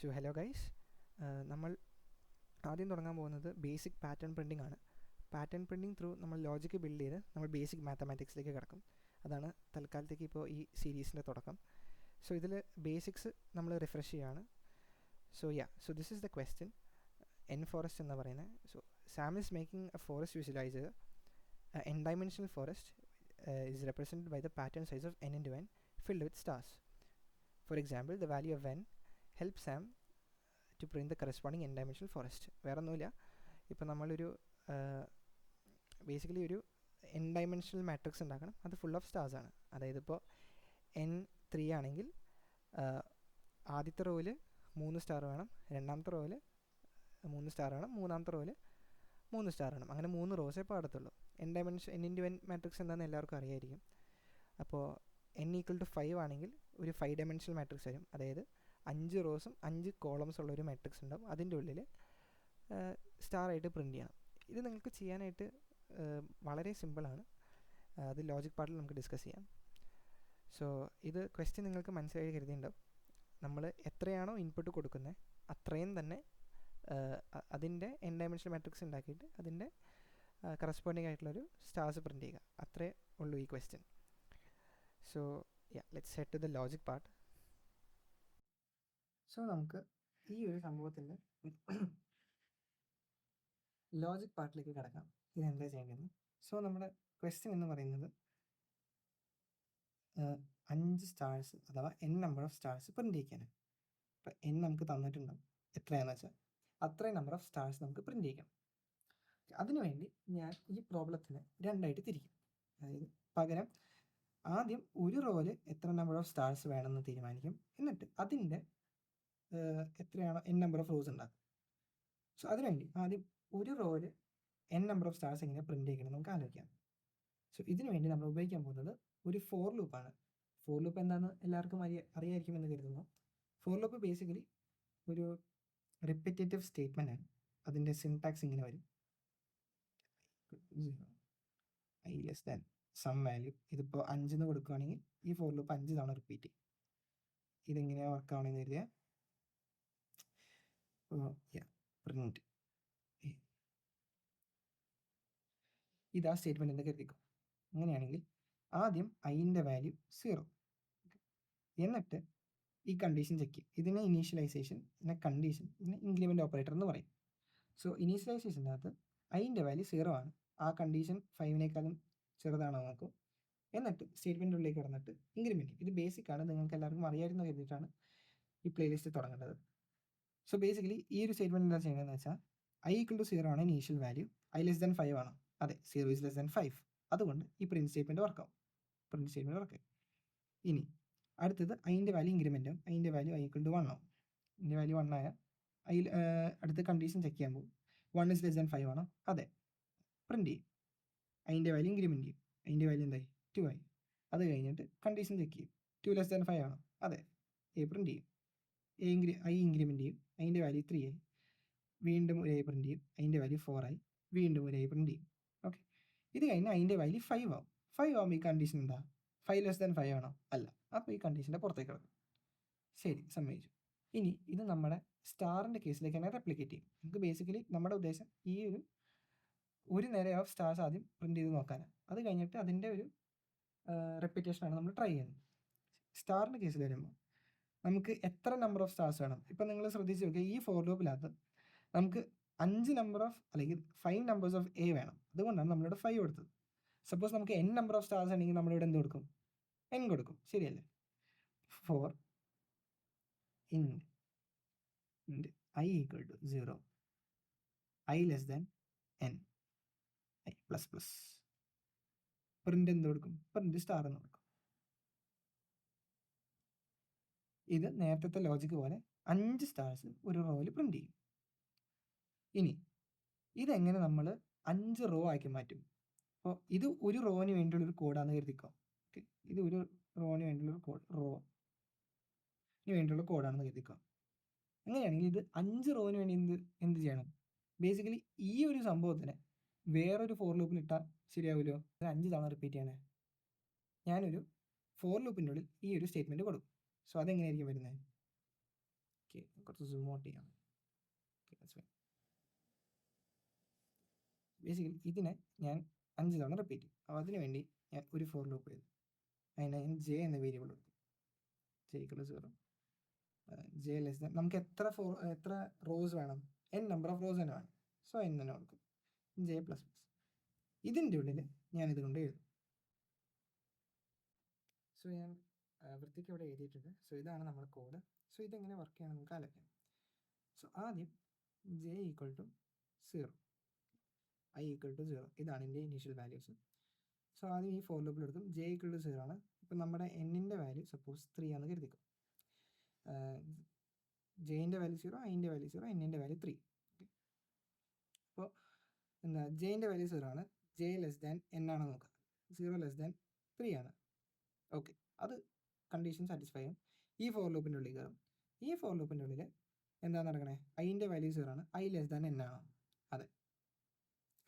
So hello guys, നമ്മൾ ആദ്യം തുടങ്ങാൻ പോകുന്നത് ബേസിക് പാറ്റേൺ പ്രിൻറ്റിംഗ് ആണ്. പാറ്റേൺ പ്രിൻറ്റിംഗ് ത്രൂ നമ്മൾ ലോജിക്ക് ബിൽഡ് ചെയ്ത് നമ്മൾ ബേസിക് മാത്തമാറ്റിക്സിലേക്ക് കിടക്കും. അതാണ് തൽക്കാലത്തേക്ക് ഇപ്പോൾ ഈ സീരീസിൻ്റെ തുടക്കം. സോ ഇതിൽ ബേസിക്സ് നമ്മൾ റിഫ്രഷ് ചെയ്യുകയാണ്. So this is the question. N forest എന്ന് പറയുന്നത്. So Sam is making A forest visualiser. N dimensional forest is represented by the pattern size of n into n filled with stars. For example, the value of n helps Sam to print the corresponding n-dimensional forest. വേറെ ഒന്നുമില്ല, ഇപ്പോൾ നമ്മളൊരു basically ഒരു n-dimensional matrix ഉണ്ടാക്കണം. അത് full of stars ആണ്. അതായത് ഇപ്പോൾ n3 ആണെങ്കിൽ ആദ്യത്തെ റോയിൽ 3 സ്റ്റാർ വേണം, രണ്ടാമത്തെ റോയിൽ 3 സ്റ്റാർ വേണം, മൂന്നാമത്തെ റോയിൽ 3 സ്റ്റാർ വേണം. അങ്ങനെ 3 റോസേ പാടത്തുള്ളൂ. n into n മാട്രിക്സ് എന്താണെന്ന് എല്ലാവർക്കും അറിയായിരിക്കും. അപ്പോൾ n = 5 ആണെങ്കിൽ ഒരു 5 ഡയമെൻഷണൽ മാട്രിക്സ് വരും. അതായത് 5 റോസും 5 കോളംസ് ഉള്ള ഒരു മാട്രിക്സ് ഉണ്ടാവും. അതിൻ്റെ ഉള്ളിൽ സ്റ്റാർ ആയിട്ട് പ്രിൻറ്റ് ചെയ്യണം. ഇത് നിങ്ങൾക്ക് ചെയ്യാനായിട്ട് വളരെ സിമ്പിളാണ്. അത് ലോജിക് പാർട്ടിൽ നമുക്ക് ഡിസ്കസ് ചെയ്യാം. സോ ഇത് ക്വസ്റ്റ്യൻ നിങ്ങൾക്ക് മനസ്സിലായി കരുതിയിട്ടുണ്ടാവും. നമ്മൾ എത്രയാണോ ഇൻപുട്ട് കൊടുക്കുന്നത് അത്രയും തന്നെ അതിൻ്റെ n ഡയമെൻഷണൽ മാട്രിക്സ് ഉണ്ടാക്കിയിട്ട് അതിൻ്റെ കറസ്പോണ്ടിങ് ആയിട്ടുള്ളൊരു സ്റ്റാർസ് പ്രിൻറ്റ് ചെയ്യുക. അത്രേ ഉള്ളൂ ഈ question. So let's head to the logic part. So നമുക്ക് ഈ ഒരു സംഭവത്തിൻ്റെ ലോജിക് പാർട്ടിലേക്ക് കിടക്കാം. ഇതെന്താ ചെയ്യേണ്ടത്? സോ നമ്മുടെ ക്വസ്റ്റ്യൻ എന്ന് പറയുന്നത് 5 സ്റ്റാർസ് അഥവാ n number of stars print ചെയ്യിക്കാനാണ്. ഇപ്പം n നമുക്ക് തന്നിട്ടുണ്ടാവും. എത്രയാണെന്ന് വെച്ചാൽ അത്രയും നമ്പർ ഓഫ് സ്റ്റാർസ് നമുക്ക് പ്രിൻറ്റ് ചെയ്യിക്കണം. അതിനുവേണ്ടി ഞാൻ ഈ പ്രോബ്ലത്തിനെ രണ്ടായിട്ട് തിരിക്കും. അതായത് പകരം ആദ്യം ഒരു റോയിൽ എത്ര നമ്പർ ഓഫ് സ്റ്റാർസ് വേണമെന്ന് തീരുമാനിക്കും. എന്നിട്ട് അതിൻ്റെ എത്രയാണോ n നമ്പർ ഓഫ് റോസ് ഉണ്ടാക്കും. സോ അതിനുവേണ്ടി ആദ്യം ഒരു റോയിൽ n നമ്പർ ഓഫ് സ്റ്റാർസ് എങ്ങനെ പ്രിൻറ്റ് ചെയ്യണം നമുക്ക് ആലോചിക്കാം. സോ ഇതിനു വേണ്ടി നമ്മൾ ഉപയോഗിക്കാൻ പോകുന്നത് ഒരു ഫോർ ലൂപ്പാണ്. ഫോർ ലൂപ്പ് എന്താണെന്ന് എല്ലാവർക്കും അറിയായിരിക്കുമെന്ന് കരുതുന്നു. ഫോർ ലൂപ്പ് ബേസിക്കലി ഒരു റിപ്പറ്റേറ്റീവ് സ്റ്റേറ്റ്മെൻ്റ് ആണ്. അതിൻ്റെ സിൻടാക്സ് ഇങ്ങനെ വരും: i less than some value. ഇതിപ്പോൾ 5 എന്ന് കൊടുക്കുകയാണെങ്കിൽ ഈ ഫോർ ലൂപ്പ് 5 തവണ റിപ്പീറ്റ് ചെയ്യും. ഇതെങ്ങനെയാണ് വർക്ക് ആവണമെന്ന് കരുതിയാൽ പ്രിൻറ്റ് ഇതാ സ്റ്റേറ്റ്മെൻറ്റ് എന്ന് കരുതിക്കും. അങ്ങനെയാണെങ്കിൽ ആദ്യം ഐൻ്റെ വാല്യൂ 0, എന്നിട്ട് ഈ കണ്ടീഷൻ ചെക്ക് ചെയ്യും. ഇതിനെ ഇനീഷ്യലൈസേഷൻ, ഇതിനെ കണ്ടീഷൻ, ഇതിനെ ഇൻക്രിമെൻ്റ് ഓപ്പറേറ്റർ എന്ന് പറയും. സോ ഇനീഷ്യലൈസേഷൻ്റെ അകത്ത് ഐൻ്റെ വാല്യൂ 0 ആണ്. ആ കണ്ടീഷൻ 5-നേക്കാളും ചെറുതാണോ നോക്കും. എന്നിട്ട് സ്റ്റേറ്റ്മെൻറ്റ് ഉള്ളിലേക്ക് കടന്നിട്ട് ഇൻക്രിമെൻറ്റ്. ഇത് ബേസിക് ആണ്, നിങ്ങൾക്ക് എല്ലാവർക്കും അറിയാമെന്ന് കരുതിയിട്ടാണ് ഈ പ്ലേലിസ്റ്റ് തുടങ്ങേണ്ടത്. സോ ബേസിക്കലി ഈ ഒരു സ്റ്റേറ്റ്മെൻറ്റ് എന്താ ചെയ്യേണ്ടതെന്ന് വെച്ചാൽ i = 0 ആണ് initial value, i less than 5 ആണ്. അതെ, 0 is less than 5. അതുകൊണ്ട് ഈ പ്രിൻറ്റ് സ്റ്റേറ്റ്മെൻറ്റ് വർക്കാവും. ഇനി അടുത്തത് ഐൻ്റെ വാല്യൂ ഇൻക്രിമെൻറ്റും. ഐൻ്റെ വാല്യൂ i = 1 ആവും. ഇതിൻ്റെ വാല്യൂ 1 ആയാൽ അടുത്ത കണ്ടീഷൻ ചെക്ക് ചെയ്യാൻ പോകും. 1 is less than 5 ആണോ? അതെ, പ്രിൻറ്റ് ചെയ്യും. അതിൻ്റെ വാല്യൂ ഇൻക്രിമെൻറ്റ് ചെയ്യും. അതിൻ്റെ വാല്യൂ എന്തായി? 2 ആയി. അത് കഴിഞ്ഞിട്ട് കണ്ടീഷൻ ചെക്ക് ചെയ്യും. 2 less than 5 ആണോ? അതെ, പ്രിൻറ്റ് ചെയ്യും. ഐ ഇൻക്രിമെൻറ്റ് ചെയ്യും. അതിൻ്റെ വാല്യൂ 3 ആയി. വീണ്ടും ഒരു പ്രിൻറ്റ് ചെയ്യും. അതിൻ്റെ വാല്യൂ 4 ആയി. വീണ്ടും ഒരു പ്രിൻറ്റ് ചെയ്യും. ഓക്കെ, ഇത് കഴിഞ്ഞ് അതിൻ്റെ വാല്യൂ 5 ആവും. 5 ആകുമ്പോൾ ഈ കണ്ടീഷൻ എന്താ? 5 less than 5 ആണോ? അല്ല. അപ്പോൾ ഈ കണ്ടീഷൻ്റെ പുറത്തേക്ക് കിടക്കും. ശരി, സമ്മതിച്ചു. ഇനി ഇത് നമ്മുടെ സ്റ്റാറിൻ്റെ കേസിലേക്കാണ് റെപ്ലിക്കേറ്റ് ചെയ്യും. നമുക്ക് ബേസിക്കലി നമ്മുടെ ഉദ്ദേശം ഈ ഒരു നിര ഓഫ് സ്റ്റാർസ് ആദ്യം പ്രിൻറ്റ് ചെയ്ത് നോക്കാനാണ്. അത് കഴിഞ്ഞിട്ട് അതിൻ്റെ ഒരു റെപ്പിറ്റേഷനാണ് നമ്മൾ ട്രൈ ചെയ്യുന്നത്. സ്റ്റാറിൻ്റെ കേസിൽ വരുമ്പോൾ നമുക്ക് എത്ര നമ്പർ ഓഫ് സ്റ്റാർസ് വേണം? ഇപ്പം നിങ്ങൾ ശ്രദ്ധിച്ച് നോക്കുക, ഈ ഫോർ ലൂപ്പിനകത്ത് നമുക്ക് 5 നമ്പർ ഓഫ് അല്ലെങ്കിൽ 5 നമ്പേഴ്സ് ഓഫ് എ വേണം. അതുകൊണ്ടാണ് നമ്മളിവിടെ 5 കൊടുത്തത്. സപ്പോസ് നമുക്ക് n നമ്പർ ഓഫ് സ്റ്റാർസ് ആണെങ്കിൽ നമ്മളിവിടെ എന്ത് കൊടുക്കും? n കൊടുക്കും. ശരിയല്ലേ? For i = 0, i less than n, i plus plus. Print എന്ത് കൊടുക്കും? പ്രിന്റ് സ്റ്റാർ എന്ന് കൊടുക്കും. ഇത് നേരത്തെ ലോജിക്ക് പോലെ 5 സ്റ്റാർസ് ഒരു റോയിൽ പ്രിന്റ് ചെയ്യും. ഇനി ഇതെങ്ങനെ നമ്മൾ 5 റോ ആക്കി മാറ്റും? അപ്പോൾ ഇത് ഒരു റോന് വേണ്ടിയുള്ളൊരു കോഡാണെന്ന് കരുതിക്കോ. ഓക്കെ, ഇത് ഒരു റോന് വേണ്ടിയുള്ളൊരു കോഡ്, റോന് വേണ്ടിയുള്ള കോഡാണെന്ന് കരുതിക്കോ. അങ്ങനെയാണെങ്കിൽ ഇത് 5 റോന് വേണ്ടി എന്ത് ചെയ്യണം? ബേസിക്കലി ഈ ഒരു സംഭവത്തിന് വേറൊരു ഫോർ ലൂപ്പിൽ ഇട്ടാൽ ശരിയാവുമല്ലോ. 5 തവണ റിപ്പീറ്റ് ചെയ്യണേ. ഞാനൊരു ഫോർ ലൂപ്പിൻ്റെ ഉള്ളിൽ ഈ ഒരു സ്റ്റേറ്റ്മെൻറ്റ് കൊടുക്കും. സോ അതെങ്ങനെയായിരിക്കും വരുന്നത്? ഓക്കെ, കുറച്ച് സൂം ഔട്ട് ചെയ്യാം. Okay, that's fine. ബേസിക്കലി ഇതിനെ ഞാൻ 5 തവണ റിപ്പീറ്റ് ചെയ്യും. അപ്പോൾ അതിന് വേണ്ടി ഞാൻ ഒരു ഫോർ ലൂപ്പ് ചെയ്തു. അതിനെ ഞാൻ ജെ എന്ന വേരിയബിൾ കൊടുത്തു. J equal 0, J less than, നമുക്ക് എത്ര റോസ് വേണം, n നമ്പർ ഓഫ് റോസ് തന്നെ വേണം. സോ n തന്നെ കൊടുക്കും, ജെ പ്ലസ് പ്ലസ്. ഇതിൻ്റെ ഉള്ളിൽ ഞാൻ ഇതുകൊണ്ട് എഴുതും. സോ ഞാൻ വൃത്തിക്ക് ഇവിടെ എഴുതിയിട്ടുണ്ട്. സോ ഇതാണ് നമ്മുടെ കോഡ്. സോ ഇതെങ്ങനെ വർക്ക് ചെയ്യണം നമുക്ക് ആലോചിക്കാം. സോ ആദ്യം j equal to 0, i equal to 0, ഇതാണ് എൻ്റെ ഇനീഷ്യൽ വാല്യൂസ്. സോ ആദ്യം ഈ ഫോർ ലൂപ്പിൽ എടുക്കും. ജെ ഈക്വൽ ടു 0 ആണ്. ഇപ്പം നമ്മുടെ എന്നിൻ്റെ വാല്യൂ സപ്പോസ് 3 ആണെന്ന് കരുതിക്കും. ജെയിൻ്റെ വാല്യൂ 0, ഐൻ്റെ വാല്യൂ 0, എന്നിൻ്റെ വാല്യൂ 3. അപ്പോൾ എന്താ, ജെയിൻ്റെ വാല്യൂ 0 ആണ്. ജെ ലെസ് ദാൻ n ആണെന്ന് നോക്കുക. 0 ലെസ് ദാൻ 3 ആണ്. ഓക്കെ, അത് കണ്ടീഷൻ സാറ്റിസ്ഫൈ ചെയ്യും. ഈ ഫോർ ലൂപ്പിൻ്റെ ഉള്ളിൽ കയറും. ഈ ഫോർ ലൂപ്പിൻ്റെ ഉള്ളിൽ എന്താണ് നടക്കണേ, ഐൻ്റെ വാല്യൂ 0 ആണ്. ഐ ലെസ് ദാൻ n ആണ്. അതെ,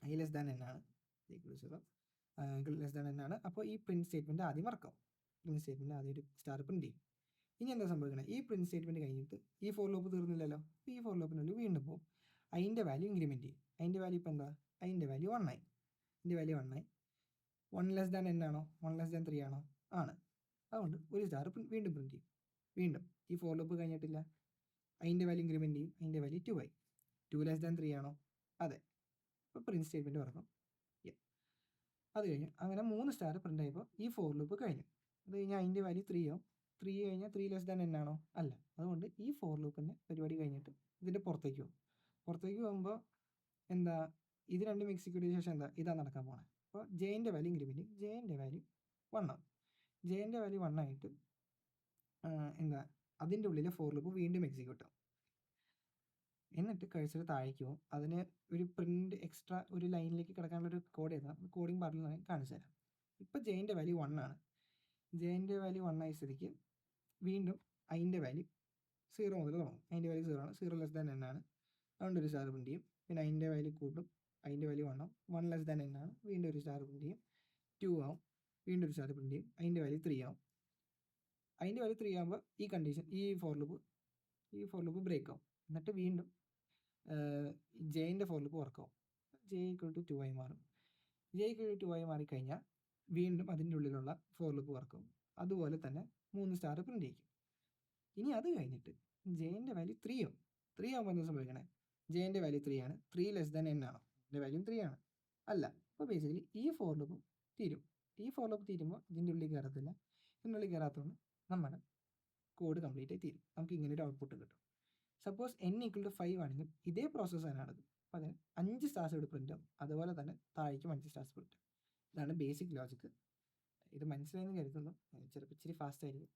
ഐ ലെസ് ദാൻ n ആണ്. 0 ലെസ് ദാൻ n ആണ്. അപ്പോൾ ഈ പ്രിൻറ്റ് സ്റ്റേറ്റ്മെൻറ്റ് ആദ്യം വർക്കാവും. പ്രിൻറ്റ് സ്റ്റേറ്റ്മെൻറ്റ് ആദ്യം ഒരു സ്റ്റാർ പ്രിൻറ്റ് ചെയ്യും. ഇനി എന്താ സംഭവിക്കണേ, ഈ പ്രിൻറ്റ് സ്റ്റേറ്റ്മെൻറ്റ് കഴിഞ്ഞിട്ട് ഈ ഫോർ ലൂപ്പ് തീർന്നില്ലല്ലോ. ഈ ഫോർ ലൂപ്പിനുള്ളിൽ വീണ്ടും പോകും. ഐൻ്റെ വാല്യൂ ഇൻക്രിമെൻറ്റ് ചെയ്യും. അതിൻ്റെ വാല്യൂ ഇപ്പോൾ എന്താ, ഐൻ്റെ വാല്യൂ 1 ആയി. ഇതിൻ്റെ വാല്യൂ 1 ആയി. 1 ലെസ് ദാൻ n ആണോ, 1 ലെസ് ദാൻ 3 ആണോ, ആണ്. അതുകൊണ്ട് ഒരു സ്റ്റാർ വീണ്ടും പ്രിൻറ്റ് ചെയ്യും. വീണ്ടും ഈ ഫോർ ലൂപ്പ് കഴിഞ്ഞിട്ടില്ല. അതിൻ്റെ വാല്യൂ ഇൻക്രിമെൻറ്റ് ചെയ്യും. അതിൻ്റെ വാല്യൂ 2 ആയി. 2 ലെസ് ദാൻ 3 ആണോ, അതെ. അപ്പോൾ പ്രിൻറ്റ് സ്റ്റേറ്റ്മെൻറ്റ് പറഞ്ഞു. അത് കഴിഞ്ഞു. അങ്ങനെ 3 സ്റ്റാർ പ്രിൻ്റ് ആയപ്പോൾ ഈ ഫോർ ലൂപ്പ് കഴിഞ്ഞു. അത് കഴിഞ്ഞാൽ അതിൻ്റെ വാല്യൂ 3 ആവും. 3 കഴിഞ്ഞാൽ 3 ലെസ് ദാൻ n ആണോ, അല്ല. അതുകൊണ്ട് ഈ ഫോർ ലൂപ്പിൻ്റെ പരിപാടി കഴിഞ്ഞിട്ട് ഇതിൻ്റെ പുറത്തേക്ക് പോകും. പുറത്തേക്ക് പോകുമ്പോൾ എന്താ, ഇത് രണ്ടും എക്സിക്യൂട്ട് ചെയ്ത ശേഷം എന്താ, ഇതാണ് നടക്കാൻ പോകുന്നത്. അപ്പോൾ ജെയിൻ്റെ വാല്യൂ ഇൻക്രിമെൻറ്റ്, ജെയിൻ്റെ വാല്യൂ 1 ആവും. ജെയിൻ്റെ വാല്യൂ 1 ആയിട്ട് എന്താ, അതിൻ്റെ ഉള്ളിലെ ഫോർ ലൂപ്പ് വീണ്ടും എക്സിക്യൂട്ട് ആവും. എന്നിട്ട് കഴ്സർ താഴേക്ക് പോകും. അതിന് ഒരു പ്രിൻറ്റ് എക്സ്ട്രാ ഒരു ലൈനിലേക്ക് കിടക്കാനുള്ള ഒരു കോഡ് എഴുതാം. കോഡിങ് പാർട്ടിൽ ഞാൻ കാണിച്ചു തരാം. ഇപ്പോൾ ജെയിൻ്റെ വാല്യൂ 1 ആണ്. ജെയിൻ്റെ വാല്യൂ 1 ആയ സ്ഥിതിക്ക് വീണ്ടും അതിൻ്റെ വാല്യൂ 0 മുതൽ തുടങ്ങും. അതിൻ്റെ വാല്യൂ 0 ആണ്. 0 ലെസ് ദാൻ n ആണ്. അതുകൊണ്ട് ഒരു സ്റ്റാർ പ്രിൻറ്റ് ചെയ്യും. പിന്നെ അതിൻ്റെ വാല്യൂ കൂട്ടും. അതിൻ്റെ വാല്യൂ 1 ആവും. 1 ലെസ് ദാൻ n ആണ്. വീണ്ടും ഒരു സ്റ്റാർ പ്രിൻറ്റ് ചെയ്യും. 2 ആവും. വീണ്ടും ഒരു സ്റ്റാർ പ്രിൻറ്റ് ചെയ്യും. അതിൻ്റെ വാല്യൂ 3 ആവും. അതിൻ്റെ വാല്യൂ 3 ആകുമ്പോൾ ഈ കണ്ടീഷൻ, ഈ ഫോർ ലൂപ്പ് ബ്രേക്ക് ആവും. എന്നിട്ട് വീണ്ടും ജെയിൻ്റെ ഫോർ ലൂപ്പ് വർക്കാവും. ജെ ഈക്വൽ ടു 2 ആയി മാറും. ജെ ഈക്വൽ ടു 2 ആയി മാറിക്കഴിഞ്ഞാൽ വീണ്ടും അതിൻ്റെ ഉള്ളിലുള്ള ഫോർ ലൂപ്പ് വർക്കാവും. അതുപോലെ തന്നെ 3 സ്റ്റാർ പ്രിൻറ്റ് ചെയ്യും. ഇനി അത് കഴിഞ്ഞിട്ട് ജെയിൻ്റെ വാല്യൂ 3 ആവും. 3 ആകുമ്പോൾ എന്താ സംഭവിക്കണേ, ജെയിൻ്റെ വാല്യൂ 3 ആണ്. 3 ലെസ് ദാൻ n ആണോ, എൻ്റെ വാല്യൂ 3 ആണ്, അല്ല. അപ്പോൾ ബേസിക്കലി ഈ ഫോർ ലൂപ്പ് തീരും. ഈ ഫോർ ലൂപ്പ് തീരുമ്പോൾ ഇതിൻ്റെ ഉള്ളിൽ കയറത്തില്ല. ഇതിൻ്റെ ഉള്ളിൽ കയറാത്തതുകൊണ്ട് നമ്മുടെ കോഡ് കംപ്ലീറ്റ് ആയി തീരും. നമുക്ക് ഇങ്ങനെ ഒരു ഔട്ട്പുട്ട് കിട്ടും. സപ്പോസ് n ഈക്വൽ ടു 5 ആണെങ്കിൽ ഇതേ പ്രോസസ്സ് തന്നെ നടക്കും. അപ്പോൾ അതിന് 5 സ്റ്റാർസ് ഇവിടെ പ്രിൻ്റ് ആവും. അതുപോലെ തന്നെ താഴേക്കും 5 സ്റ്റാർസ് പ്രിൻ്റ്. ഇതാണ് ബേസിക് ലോജിക്ക്. ഇത് മനസ്സിലായെന്ന് കരുതുന്നു. ചിലപ്പോൾ ഇച്ചിരി ഫാസ്റ്റ് ആയിരിക്കും.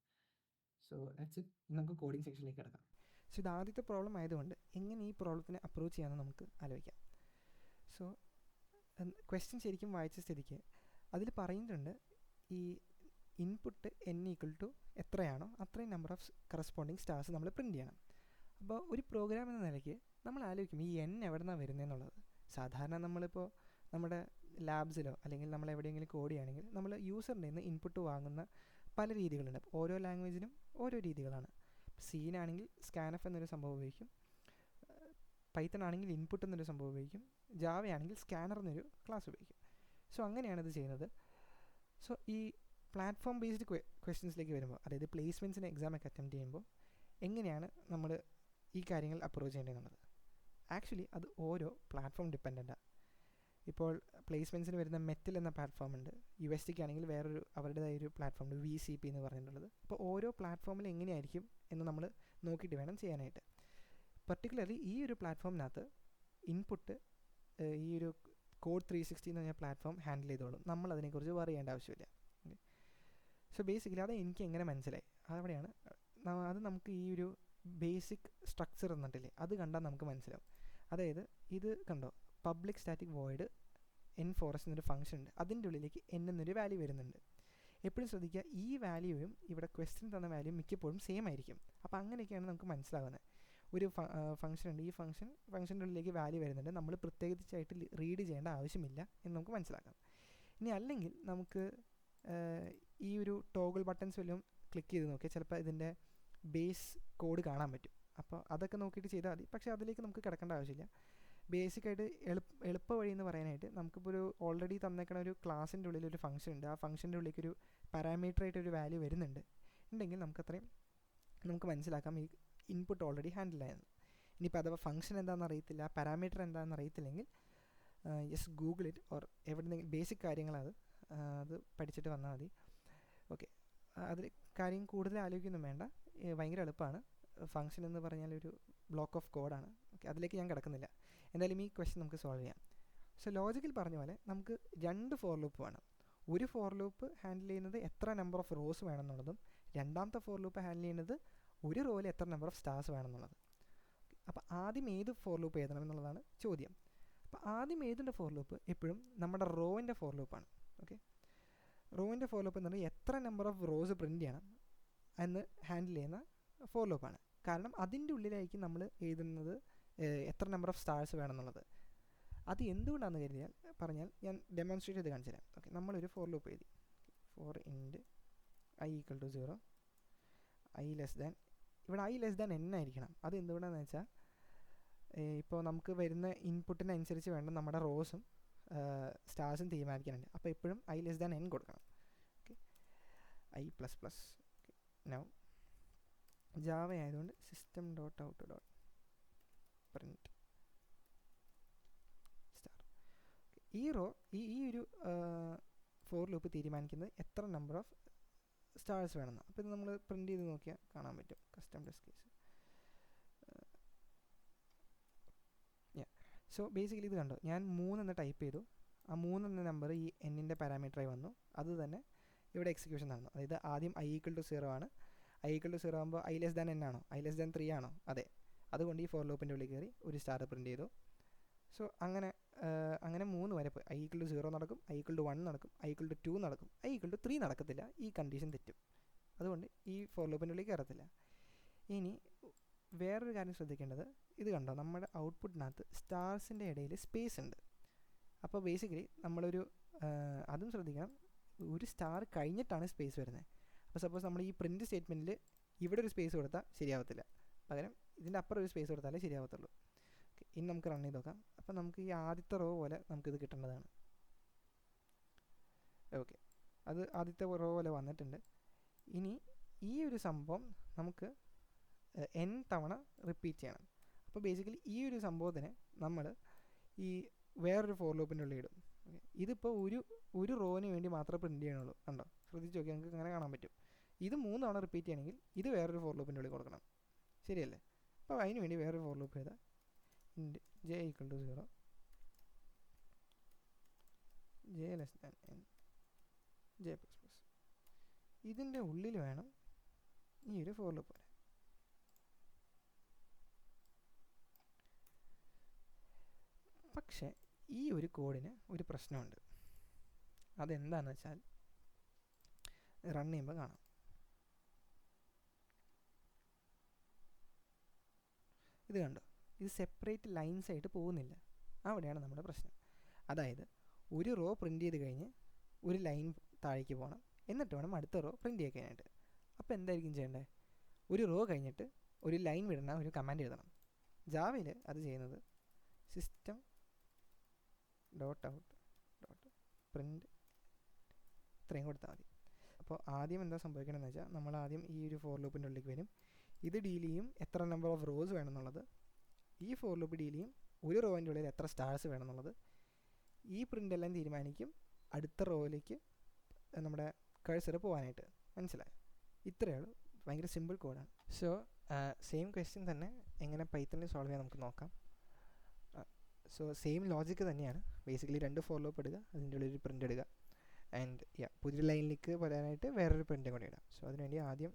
So that's it. നമുക്ക് കോഡിംഗ് സെക്ഷനിലേക്ക് കിടക്കാം. സോ ഇത് ആദ്യത്തെ പ്രോബ്ലം ആയതുകൊണ്ട് എങ്ങനെ ഈ പ്രോബ്ലത്തിനെ അപ്രോച്ച് ചെയ്യാമെന്ന് നമുക്ക് ആലോചിക്കാം. സോ ക്വസ്റ്റ്യൻ ശരിക്കും വായിച്ച സ്ഥിതിക്ക് അതിൽ പറയുന്നുണ്ട്, ഈ ഇൻപുട്ട് n ഈക്വൽ ടു എത്രയാണോ അത്രയും നമ്പർ ഓഫ് കറസ്പോണ്ടിങ് സ്റ്റാർസ് നമ്മൾ പ്രിൻറ്റ് ചെയ്യണം. അപ്പോൾ ഒരു പ്രോഗ്രാം എന്ന നിലയ്ക്ക് നമ്മൾ ആലോചിക്കും ഈ n എവിടെ നിന്നാണ് വരുന്നതെന്നുള്ളത്. സാധാരണ നമ്മളിപ്പോൾ നമ്മുടെ ലാബ്സിലോ അല്ലെങ്കിൽ നമ്മൾ എവിടെയെങ്കിലും കോഡ് ചെയ്യുകയാണെങ്കിൽ നമ്മൾ യൂസറിൻ്റെ നിന്ന് ഇൻപുട്ട് വാങ്ങുന്ന പല രീതികളുണ്ട്. ഓരോ ലാംഗ്വേജിനും ഓരോ രീതികളാണ്. സീനാണെങ്കിൽ സ്കാനഫ് എന്നൊരു സംഭവം ഉപയോഗിക്കും, പൈത്തൺ ആണെങ്കിൽ ഇൻപുട്ട് എന്നൊരു സംഭവം ഉപയോഗിക്കും, ജാവ ആണെങ്കിൽ സ്കാനർ എന്നൊരു ക്ലാസ് ഉപയോഗിക്കും. സോ അങ്ങനെയാണ് ഇത് ചെയ്യുന്നത്. സോ ഈ പ്ലാറ്റ്ഫോം ബേസ്ഡ് ക്വസ്റ്റ്യൻസിലേക്ക് വരുമ്പോൾ, അതായത് പ്ലേസ്മെൻറ്റ്സിന് എക്സാമൊക്കെ അറ്റംപ്റ്റ് ചെയ്യുമ്പോൾ എങ്ങനെയാണ് നമ്മൾ ഈ കാര്യങ്ങൾ അപ്രോച്ച് ചെയ്യേണ്ടതെന്നുള്ളത്, ആക്ച്വലി അത് ഓരോ പ്ലാറ്റ്ഫോം ഡിപ്പെൻഡൻ്റാണ്. ഇപ്പോൾ പ്ലേസ്മെൻറ്റ്സിന് വരുന്ന മെറ്റൽ എന്ന പ്ലാറ്റ്ഫോം ഉണ്ട്. USTക്ക് ആണെങ്കിൽ വേറൊരു അവരുടേതായ ഒരു പ്ലാറ്റ്ഫോം ഉണ്ട്, VCP എന്ന് പറഞ്ഞിട്ടുള്ളത്. അപ്പോൾ ഓരോ പ്ലാറ്റ്ഫോമിൽ എങ്ങനെയായിരിക്കും എന്ന് നമ്മൾ നോക്കിയിട്ട് വേണം ചെയ്യാനായിട്ട്. പർട്ടിക്കുലർലി ഈ ഒരു പ്ലാറ്റ്ഫോമിനകത്ത് ഇൻപുട്ട് ഈ ഒരു കോഡ് 360 എന്ന് പറഞ്ഞ പ്ലാറ്റ്ഫോം ഹാൻഡിൽ ചെയ്തോളും. നമ്മൾ അതിനെക്കുറിച്ച് വറി ചെയ്യേണ്ട ആവശ്യമില്ല. സോ ബേസിക്കലി അത് എനിക്ക് എങ്ങനെ മനസ്സിലായി, അവിടെയാണ് അത് നമുക്ക് ഈ ഒരു ബേസിക് സ്ട്രക്ചർ എന്നിട്ടില്ലേ, അത് കണ്ടാൽ നമുക്ക് മനസ്സിലാവും. അതായത് ഇത് കണ്ടോ, പബ്ലിക് സ്റ്റാറ്റിക് വോയിഡ് n4s എന്നൊരു ഫംഗ്ഷൻ ഉണ്ട്. അതിൻ്റെ ഉള്ളിലേക്ക് n എന്നൊരു വാല്യൂ വരുന്നുണ്ട്. എപ്പോഴും ശ്രദ്ധിക്കുക, ഈ വാല്യൂവും ഇവിടെ ക്വസ്റ്റ്യൻ തന്ന വാല്യൂ മിക്കപ്പോഴും സെയിം ആയിരിക്കും. അപ്പോൾ അങ്ങനെയൊക്കെയാണ് നമുക്ക് മനസ്സിലാകുന്നത്. ഒരു ഫംഗ്ഷൻ ഉണ്ട്, ഈ ഫംഗ്ഷൻ്റെ ഉള്ളിലേക്ക് വാല്യൂ വരുന്നുണ്ട്, നമ്മൾ പ്രത്യേകിച്ചായിട്ട് റീഡ് ചെയ്യേണ്ട ആവശ്യമില്ല എന്ന് നമുക്ക് മനസ്സിലാക്കാം. ഇനി അല്ലെങ്കിൽ നമുക്ക് ഈ ഒരു ടോഗിൾ ബട്ടൺസ് വല്ലതും ക്ലിക്ക് ചെയ്ത് നോക്കിയാൽ ചിലപ്പോൾ ഇതിൻ്റെ ബേസ് കോഡ് കാണാൻ പറ്റും. അപ്പോൾ അതൊക്കെ നോക്കിയിട്ട് ചെയ്താൽ മതി. പക്ഷേ അതിലേക്ക് നമുക്ക് കിടക്കേണ്ട ആവശ്യമില്ല. ബേസിക്കായിട്ട് എളുപ്പ വഴി എന്ന് പറയാനായിട്ട് നമുക്കിപ്പോൾ ഒരു ഓൾറെഡി തന്നേക്കണ ഒരു ക്ലാസ്സിൻ്റെ ഉള്ളിൽ ഒരു ഫംഗ്ഷൻ ഉണ്ട്. ആ ഫംഗ്ഷൻ്റെ ഉള്ളിലേക്ക് ഒരു പാരാമീറ്ററായിട്ട് ഒരു വാല്യൂ വരുന്നുണ്ട് ഉണ്ടെങ്കിൽ നമുക്കത്രയും നമുക്ക് മനസ്സിലാക്കാം ഈ ഇൻപുട്ട് ഓൾറെഡി ഹാൻഡിൽ ആയെന്ന്. ഇനിയിപ്പോൾ അഥവാ ഫംഗ്ഷൻ എന്താണെന്ന് അറിയത്തില്ല, പാരാമീറ്റർ എന്താണെന്ന് അറിയത്തില്ലെങ്കിൽ ജസ്റ്റ് ഗൂഗിൾ ഇറ്റ് ഓർ എവിടെയെങ്കിലും ബേസിക് കാര്യങ്ങളത് അത് പഠിച്ചിട്ട് വന്നാൽ മതി. ഓക്കെ, അതിൽ കാര്യം കൂടുതൽ ആലോചിക്കൊന്നും വേണ്ട, ഭയങ്കര എളുപ്പമാണ്. ഫംഗ്ഷൻ എന്ന് പറഞ്ഞാൽ ഒരു ബ്ലോക്ക് ഓഫ് കോഡാണ്. ഓക്കെ, അതിലേക്ക് ഞാൻ കിടക്കുന്നില്ല. എന്തായാലും ഈ ക്വസ്റ്റ്യൻ നമുക്ക് സോൾവ് ചെയ്യാം. സോ ലോജിക്കിൽ പറഞ്ഞ പോലെ നമുക്ക് 2 ഫോർ ലൂപ്പ് വേണം. ഒരു ഫോർ ലൂപ്പ് ഹാൻഡിൽ ചെയ്യുന്നത് എത്ര നമ്പർ ഓഫ് റോസ് വേണമെന്നുള്ളതും രണ്ടാമത്തെ ഫോർ ലൂപ്പ് ഹാൻഡിൽ ചെയ്യുന്നത് ഒരു റോയിൽ എത്ര നമ്പർ ഓഫ് സ്റ്റാർസ് വേണമെന്നുള്ളത്. അപ്പോൾ ആദ്യം ഏത് ഫോർ ലൂപ്പ് എഴുതണം എന്നുള്ളതാണ് ചോദ്യം. അപ്പോൾ ആദ്യം എഴുതേണ്ട ഫോർ ലൂപ്പ് എപ്പോഴും നമ്മുടെ റോവിൻ്റെ ഫോർ ലൂപ്പാണ്. ഓക്കെ, റോവിൻ്റെ ഫോർ ലൂപ്പ് എന്ന് പറഞ്ഞാൽ എത്ര നമ്പർ ഓഫ് റോസ് പ്രിൻറ്റ് ചെയ്യണം എന്ന് ഹാൻഡിൽ ചെയ്യുന്ന ഫോർ ലൂപ്പാണ്. കാരണം അതിൻ്റെ ഉള്ളിലായിരിക്കും നമ്മൾ എഴുതുന്നത് എത്ര നമ്പർ ഓഫ് സ്റ്റാർസ് വേണമെന്നുള്ളത്. അത് എന്തുകൊണ്ടാണെന്ന് പറഞ്ഞാൽ ഞാൻ ഡെമോൺസ്ട്രേറ്റ് ചെയ്ത് കാണിച്ചു തരാം. ഓക്കെ, നമ്മളൊരു ഫോർ ലൂപ്പ് എഴുതി, for int i equal to 0, i less than, ഇവിടെ i ലെസ് ദാൻ n ആയിരിക്കണം. അത് എന്തുകൊണ്ടാണെന്ന് വെച്ചാൽ ഇപ്പോൾ നമുക്ക് വരുന്ന ഇൻപുട്ടിനനുസരിച്ച് വേണം നമ്മുടെ റോസും സ്റ്റാർസും തീരുമാനിക്കാനുണ്ട്. അപ്പോൾ എപ്പോഴും i ലെസ് ദാൻ n കൊടുക്കണം. Okay, i plus plus. Now Java ആയതുകൊണ്ട് system dot out dot print star. ഈ റോ ഈ ഒരു ഫോർ ലൂപ്പ് തീരുമാനിക്കുന്നത് എത്ര നമ്പർ ഓഫ് സ്റ്റാർസ് വേണമെന്ന്. അപ്പോൾ ഇത് നമ്മൾ പ്രിൻറ്റ് ചെയ്ത് നോക്കിയാൽ കാണാൻ പറ്റും. Custom test case. So basically ഇത് കണ്ടോ, ഞാൻ 3 എന്ന് ടൈപ്പ് ചെയ്തു. ആ 3 എന്ന നമ്പർ ഈ എന്നിൻ്റെ പാരാമീറ്ററായി വന്നു. അത് തന്നെ ഇവിടെ എക്സിക്യൂഷൻ നടന്നു. അതായത് ആദ്യം i ഈക്വൽ ടു 0 ആണ്. i ഈക്വൽ ടു 0 ആകുമ്പോൾ i ലെസ് ദാൻ n ആണോ, i ലെസ് ദാൻ 3 ആണോ? അതെ. അതുകൊണ്ട് ഈ ഫോർ ലൂപ്പിൻ്റെ ഉള്ളിൽ കയറി ഒരു സ്റ്റാർ പ്രിൻറ്റ് ചെയ്തു. സോ അങ്ങനെ 3 വരെ പോയി. i ഈക്വൽ ടു 0 നടക്കും, i ഈക്വൽ ടു 1 നടക്കും, i ഈക്വൽ ടു 2 നടക്കും, i ഈക്വൽ ടു 3 നടക്കത്തില്ല. ഈ കണ്ടീഷൻ തെറ്റും. അതുകൊണ്ട് ഈ ഫോർ ലൂപ്പിൻ്റെ ഉള്ളിൽ കയറത്തില്ല. ഇനി വേറൊരു കാര്യം ശ്രദ്ധിക്കേണ്ടത്, ഇത് കണ്ടോ, നമ്മുടെ ഔട്ട്പുട്ടിനകത്ത് സ്റ്റാർസിൻ്റെ ഇടയിൽ സ്പേസ് ഉണ്ട്. അപ്പോൾ ബേസിക്കലി നമ്മളൊരു അതും ശ്രദ്ധിക്കണം, ഒരു സ്റ്റാർ കഴിഞ്ഞിട്ടാണ് സ്പേസ് വരുന്നത്. അപ്പോൾ സപ്പോസ് നമ്മൾ ഈ പ്രിൻറ്റ് സ്റ്റേറ്റ്മെൻറ്റിൽ ഇവിടെ ഒരു സ്പേസ് കൊടുത്താൽ ശരിയാവത്തില്ല, പകരം ഇതിൻ്റെ അപ്പുറം ഒരു സ്പേസ് കൊടുത്താലേ ശരിയാവത്തുള്ളൂ. ഓക്കെ, ഇനി നമുക്ക് റൺ ചെയ്ത് നോക്കാം. അപ്പോൾ നമുക്ക് ഈ ആദ്യത്തെ റോ പോലെ നമുക്കിത് കിട്ടേണ്ടതാണ്. ഓക്കെ, അത് ആദ്യത്തെ റോ പോലെ വന്നിട്ടുണ്ട്. ഇനി ഈ ഒരു സംഭവം നമുക്ക് n തവണ റിപ്പീറ്റ് ചെയ്യണം. അപ്പോൾ ബേസിക്കലി ഈ ഒരു സംഭവത്തിന് നമ്മൾ ഈ വേറൊരു ഫോർ ലൂപ്പിൻ്റെ ഉള്ളിൽ ഇടും. ഓക്കെ, ഇതിപ്പോൾ ഒരു റോവിന് വേണ്ടി മാത്രമേ പ്രിൻറ്റ് ചെയ്യണുള്ളൂ. കണ്ടോ, ശ്രദ്ധിച്ച് നോക്കി, നമുക്ക് അങ്ങനെ കാണാൻ പറ്റും. ഇത് 3 തവണ റിപ്പീറ്റ് ചെയ്യണമെങ്കിൽ ഇത് വേറൊരു ഫോർ ലൂപ്പിൻ്റെ ഉള്ളിൽ കൊടുക്കണം. ശരിയല്ലേ? അപ്പോൾ അതിന് വേണ്ടി വേറൊരു ഫോർ ലൂപ്പ് ചെയ്താൽ int j equal to 0, j less than n, j plus plus. ഇതിൻ്റെ ഉള്ളിൽ വേണം ഈ ഒരു ഫോർ ലൂപ്പ് വരാൻ. പക്ഷേ ഈ ഒരു കോഡിന് ഒരു പ്രശ്നമുണ്ട്. അതെന്താണെന്ന് വെച്ചാൽ റൺ ചെയ്യുമ്പോൾ കാണാം. ഇത് കണ്ടോ, ഇത് സെപ്പറേറ്റ് ലൈൻസ് ആയിട്ട് പോകുന്നില്ല. അവിടെയാണ് നമ്മുടെ പ്രശ്നം. അതായത് ഒരു റോ പ്രിൻറ്റ് ചെയ്ത് കഴിഞ്ഞ് ഒരു ലൈൻ താഴേക്ക് പോകണം, എന്നിട്ട് വേണം അടുത്ത റോ പ്രിൻറ്റ് ചെയ്യാനായിട്ട്. അപ്പോൾ എന്തായിരിക്കും ചെയ്യേണ്ടത്? ഒരു റോ കഴിഞ്ഞിട്ട് ഒരു ലൈൻ വിടുന്ന ഒരു കമാൻഡ് എഴുതണം. ജാവയിൽ അത് ചെയ്യുന്നത് system dot out dot print ഇത്രയും കൊടുത്താൽ മതി. അപ്പോൾ ആദ്യം എന്താ സംഭവിക്കണമെന്ന് വെച്ചാൽ നമ്മൾ ആദ്യം ഈ ഒരു ഫോർ ലൂപ്പിൻ്റെ ഉള്ളിലേക്ക് വരും. ഇത് ഡീൽ ചെയ്യും എത്ര നമ്പർ ഓഫ് റോസ് വേണമെന്നുള്ളത്. ഈ ഫോർ ലൂപ്പ് ഡീൽ ചെയ്യും ഒരു റോവിൻ്റെ ഉള്ളിൽ എത്ര സ്റ്റാർസ് വേണമെന്നുള്ളത്. ഈ പ്രിൻ്റ് എല്ലാം തീരുമാനിക്കും അടുത്ത റോയിലേക്ക് നമ്മുടെ കഴ്സർ പോകാനായിട്ട്. മനസ്സിലായോ? ഇത്രയേ ഉള്ളൂ. ഭയങ്കര സിമ്പിൾ കോഡാണ്. സോ സെയിം ക്വസ്റ്റ്യൻ തന്നെ എങ്ങനെ പൈത്തണിൽ സോൾവ് ചെയ്യാൻ നമുക്ക് നോക്കാം. സോ സെയിം ലോജിക്ക് തന്നെയാണ്. ബേസിക്കലി 2 ഫോർ ലൂപ്പ് ഇടുക, അതിൻ്റെ ഉള്ളിൽ ഒരു പ്രിൻ്റ് ഇടുക, ആൻഡ് പുതിയ ലൈനിലേക്ക് വരാനായിട്ട് വേറൊരു പ്രിൻ്റും കൂടി ഇടാം. സോ അതിനുവേണ്ടി ആദ്യം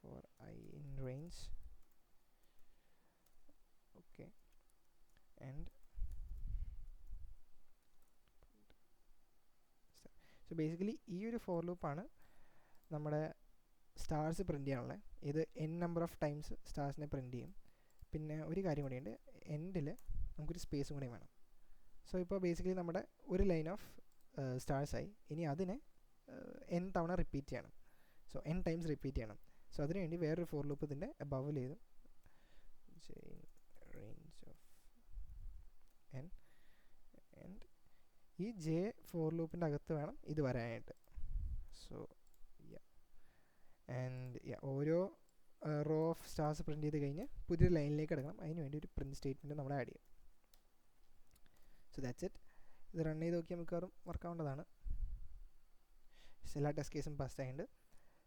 for i in range, okay, and so basically ഈ ഒരു ഫോർ ലൂപ്പാണ് നമ്മുടെ സ്റ്റാർസ് പ്രിൻറ്റ് ചെയ്യാനുള്ളത്. ഇത് n നമ്പർ ഓഫ് ടൈംസ് സ്റ്റാർസിനെ പ്രിൻറ്റ് ചെയ്യും. പിന്നെ ഒരു കാര്യം കൂടിയുണ്ട്, എൻഡിൽ നമുക്കൊരു സ്പേസും കൂടി വേണം. സോ ഇപ്പോൾ ബേസിക്കലി നമ്മുടെ ഒരു ലൈൻ ഓഫ് സ്റ്റാർസായി. ഇനി അതിനെ n തവണ റിപ്പീറ്റ് ചെയ്യണം. സോ n ടൈംസ് റിപ്പീറ്റ് ചെയ്യണം. സോ അതിനുവേണ്ടി വേറൊരു ഫോർ ലൂപ്പ് ഇതിൻ്റെ അബവിൽ ചെയ്തു. ഈ ജെ ഫോർ ലൂപ്പിൻ്റെ അകത്ത് വേണം ഇത് വരാനായിട്ട്. സോ ആൻഡ് ഓരോ റോ ഓഫ് സ്റ്റാർസ് പ്രിൻറ്റ് ചെയ്ത് കഴിഞ്ഞ് പുതിയൊരു ലൈനിലേക്ക് എടുക്കണം. അതിന് വേണ്ടി ഒരു പ്രിൻറ്റ് സ്റ്റേറ്റ്മെൻറ്റ് നമ്മൾ ആഡ് ചെയ്യും. So that's it. ഇത് റൺ ചെയ്ത് നോക്കിയാൽ മിക്കവാറും വർക്കാവേണ്ടതാണ്. എല്ലാ ടെസ്റ്റ് കേസും പാസ് ആയിട്ടുണ്ട്.